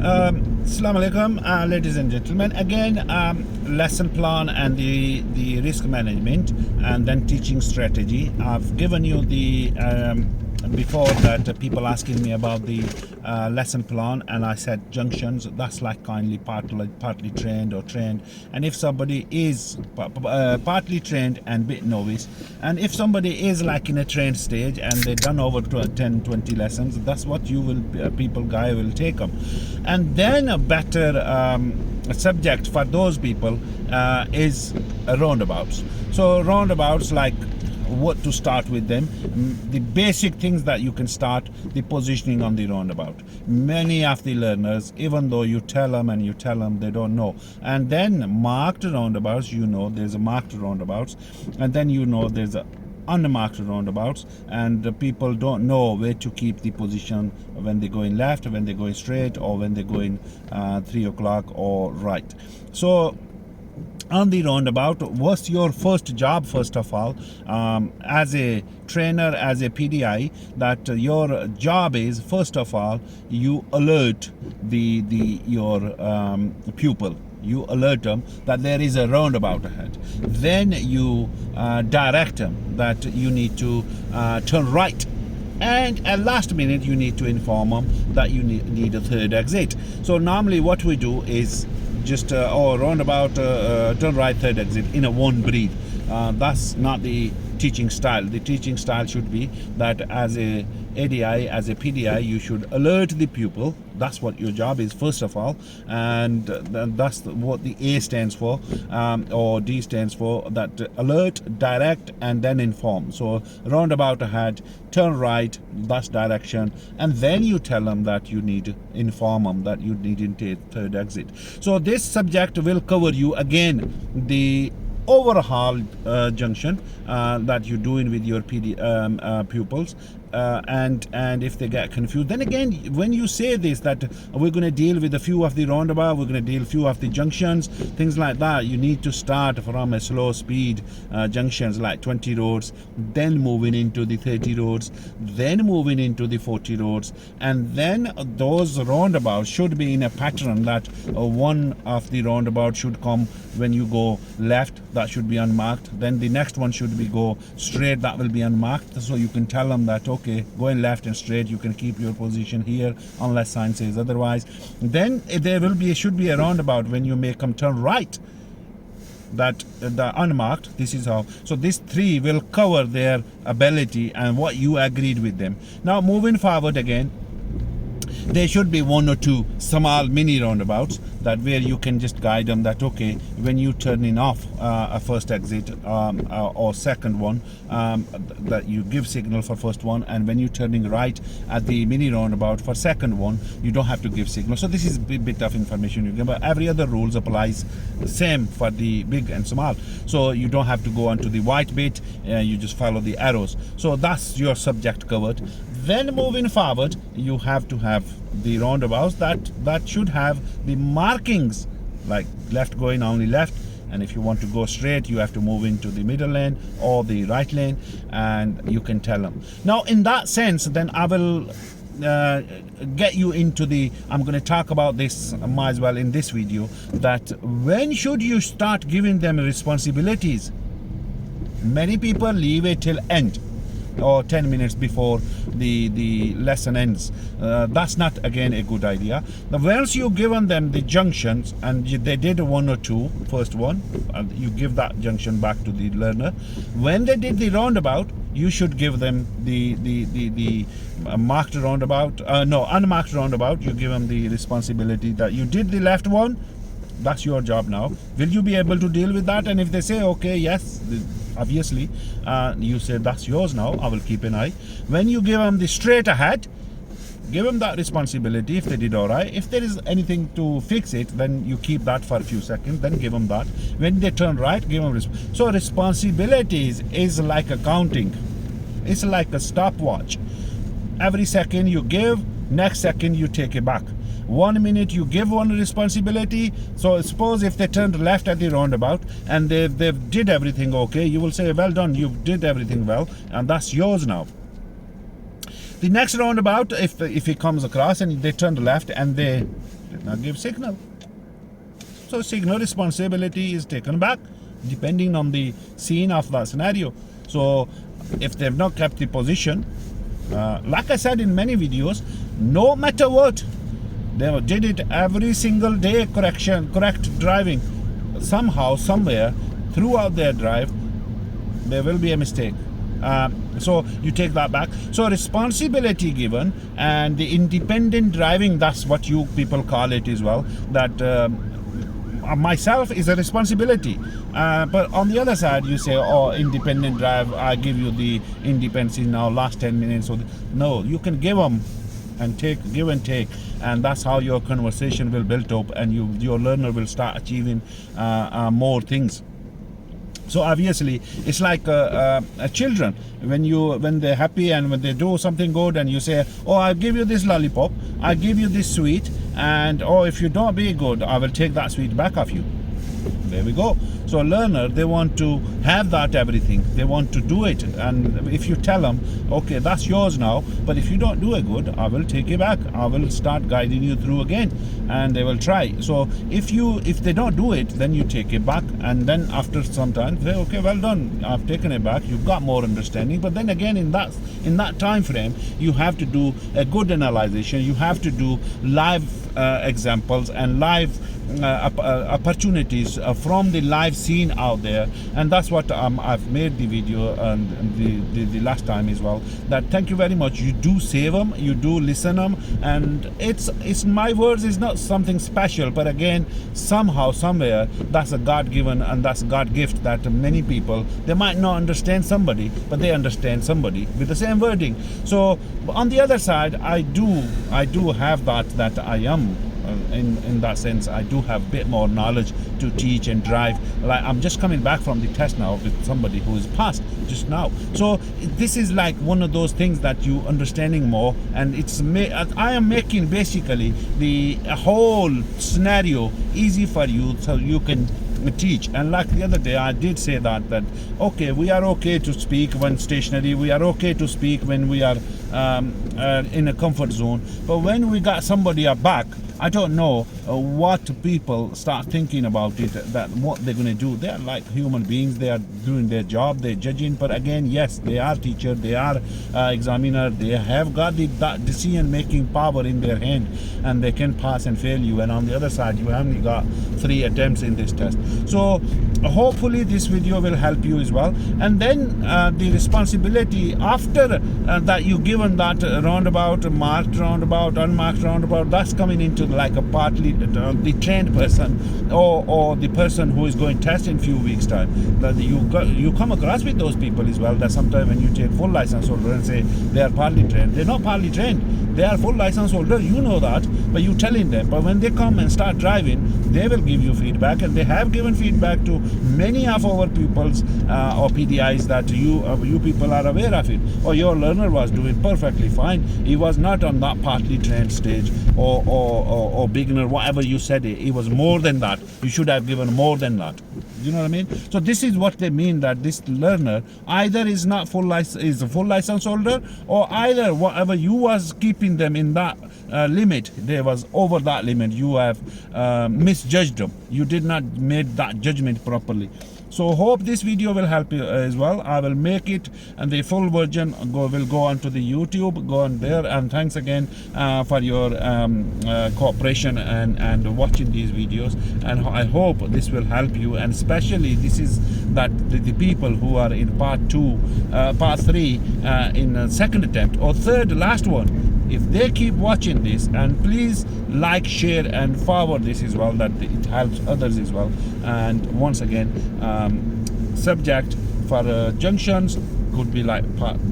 Assalamu alaikum, ladies and gentlemen. Again, lesson plan and the risk management, and then teaching strategy. I've given you the before that people asking me about the lesson plan, and I said junctions. That's like kindly partly trained or trained. And if somebody is partly trained and bit novice, and if somebody is like in a trained stage and they've done over 10 20 lessons, that's what you will guy will take them. And then a better subject for those people is roundabouts. So roundabouts, like what to start with them, the basic things that you can start, the positioning on the roundabout. Many of the learners, even though you tell them, they don't know. And then marked roundabouts, there's a marked roundabouts, and then there's a unmarked roundabouts, and the people don't know where to keep the position when they're going left, when they're going straight, or when they're going 3 o'clock or right. So on the roundabout, what's your first job? First of all, as a trainer, as a PDI, that your job is, first of all, you alert your pupil. You alert them that there is a roundabout ahead. Then you direct them that you need to turn right. And at last minute, you need to inform them that you need a third exit. So normally what we do is just roundabout, turn right, third exit in a one breath. That's not the teaching style. The teaching style should be that as a ADI, as a PDI, you should alert the pupil. That's what your job is, first of all, and that's what the A stands for, or D stands for, that alert, direct, and then inform. So roundabout ahead, turn right, that's direction, and then you tell them that you need to inform them that you need to take third exit. So this subject will cover you again the overhaul junction that you're doing with your pupils, and if they get confused, then again, when you say this, that we're going to deal with a few of the roundabout, we're going to deal few of the junctions, things like that, you need to start from a slow speed junctions like 20 roads, then moving into the 30 roads, then moving into the 40 roads, and then those roundabouts should be in a pattern that one of the roundabout should come when you go left, that should be unmarked, then the next one should be go straight, that will be unmarked. So you can tell them that, okay, going left and straight, you can keep your position here unless sign says otherwise. Then there should be a roundabout when you make them turn right, that the unmarked, this is how. So these three will cover their ability and what you agreed with them. Now moving forward again, there should be one or two small mini roundabouts that where you can just guide them that, okay, when you turning off a first exit or second one, that you give signal for first one, and when you turning right at the mini roundabout for second one, you don't have to give signal. So this is a bit of information you give, but every other rules applies the same for the big and small. So you don't have to go onto the white bit, you just follow the arrows. So that's your subject covered. Then moving forward, you have to have the roundabouts that should have the markings, like left going only left, and if you want to go straight, you have to move into the middle lane or the right lane, and you can tell them. Now in that sense, then I will get you into I'm going to talk about this, might as well in this video, that when should you start giving them responsibilities. Many people leave it till end, or 10 minutes before the lesson ends. That's not, again, a good idea. Now, once you've given them the junctions and they did one or two, first one, and you give that junction back to the learner. When they did the roundabout, you should give them the marked roundabout, unmarked roundabout. You give them the responsibility that you did the left one. That's your job now. Will you be able to deal with that? And if they say, okay, yes, obviously, you say that's yours now, I will keep an eye. When you give them the straight ahead, give them that responsibility if they did all right. If there is anything to fix it, then you keep that for a few seconds, then give them that. When they turn right, give them so responsibilities is like accounting. It's like a stopwatch. Every second you give, next second you take it back. 1 minute you give one responsibility. So suppose if they turned left at the roundabout and they did everything okay, you will say, well done, you did everything well, and that's yours now. The next roundabout, if he comes across and they turned left and they did not give signal. So signal responsibility is taken back depending on the scene of the scenario. So if they've not kept the position, like I said in many videos, no matter what, they did it every single day, correct driving. Somehow, somewhere, throughout their drive, there will be a mistake. So you take that back. So responsibility given and the independent driving, that's what you people call it as well, that myself is a responsibility. But on the other side, you say, oh, independent drive, I give you the independence now, last 10 minutes. So no, you can give them and take, give and take, and that's how your conversation will build up, and your learner will start achieving more things. So obviously, it's like children. When they're happy and when they do something good, and you say, "Oh, I'll give you this lollipop, I'll give you this sweet, and oh, if you don't be good, I will take that sweet back off you." There we go. So a learner, they want to have that everything. They want to do it, and if you tell them, "Okay, that's yours now, but if you don't do it good, I will take it back. I will start guiding you through again," and they will try. So if they don't do it, then you take it back, and then after some time, say, "Okay, well done. I've taken it back. You've got more understanding." But then again, in that time frame, you have to do a good analysis. You have to do live examples and live opportunities from the live scene out there, and that's what I've made the video and the last time as well. That thank you very much. You do save them, you do listen them, and it's my words is not something special, but again, somehow, somewhere, that's a God-given and that's a God gift that many people, they might not understand somebody, but they understand somebody with the same wording. So on the other side, I do have that I am. In that sense, I do have a bit more knowledge to teach and drive. Like I'm just coming back from the test now with somebody who is passed just now. So this is like one of those things that you understanding more, and I am making basically the whole scenario easy for you so you can teach. And like the other day, I did say that okay, we are okay to speak when stationary, we are okay to speak when we are in a comfort zone, but when we got somebody back, I don't know what people start thinking about it, that what they're going to do. They are like human beings, they are doing their job, they're judging, but again, yes, they are teacher, they are examiner, they have got that decision making power in their hand, and they can pass and fail you. And on the other side, you only got 3 attempts in this test. So hopefully this video will help you as well. And then the responsibility after that you given that roundabout, marked roundabout, unmarked roundabout, that's coming into like a partly the trained person or the person who is going to test in few weeks time. That you come across with those people as well, that sometimes when you take full license holder and say they are partly trained, they're not partly trained, they are full license holder, you know that, but you telling them. But when they come and start driving, they will give you feedback, and they have given feedback to many of our pupils or PDIs that you people are aware of it. Or your learner was doing perfectly fine, he was not on that partly trained stage or beginner, whatever you said, it was more than that. You should have given more than that. You know what I mean? So this is what they mean, that this learner either is not is a full license holder, or either whatever you was keeping them in that limit, they was over that limit. You have misjudged them. You did not make that judgment properly. So hope this video will help you as well. I will make it, and the full version will go onto the YouTube, go on there. And thanks again for your cooperation and watching these videos, and I hope this will help you. And especially this is that the people who are in part 3 in a second attempt or third last one, if they keep watching this, and please like, share and forward this as well, that it helps others as well. And once again, subject for junctions could be like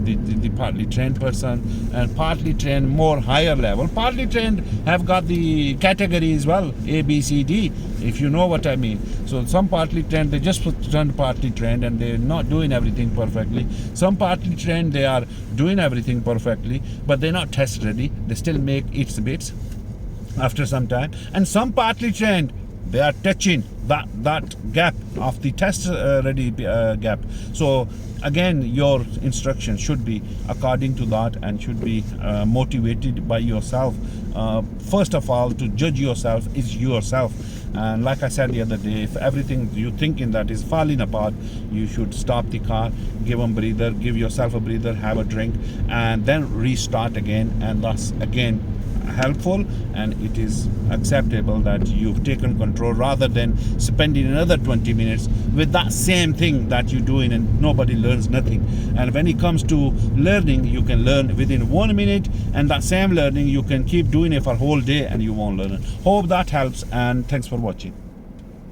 the partly trained person, and partly trained more higher level. Partly trained have got the category as well, A, B, C, D, if you know what I mean. So some partly trained, they just turn partly trained and they're not doing everything perfectly. Some partly trained, they are doing everything perfectly, but they're not test ready. They still make its bits after some time. And some partly trained, they are touching that gap of the test ready gap. So again, your instruction should be according to that and should be motivated by yourself. First of all, to judge yourself is yourself. And like I said the other day, if everything you thinking that is falling apart, you should stop the car, give them breather, give yourself a breather, have a drink, and then restart again. And that's again helpful, and it is acceptable that you've taken control rather than spending another 20 minutes with that same thing that you're doing and nobody learns nothing. And when it comes to learning, you can learn within 1 minute, and that same learning you can keep doing it for a whole day and you won't learn it. Hope that helps, and thanks for watching.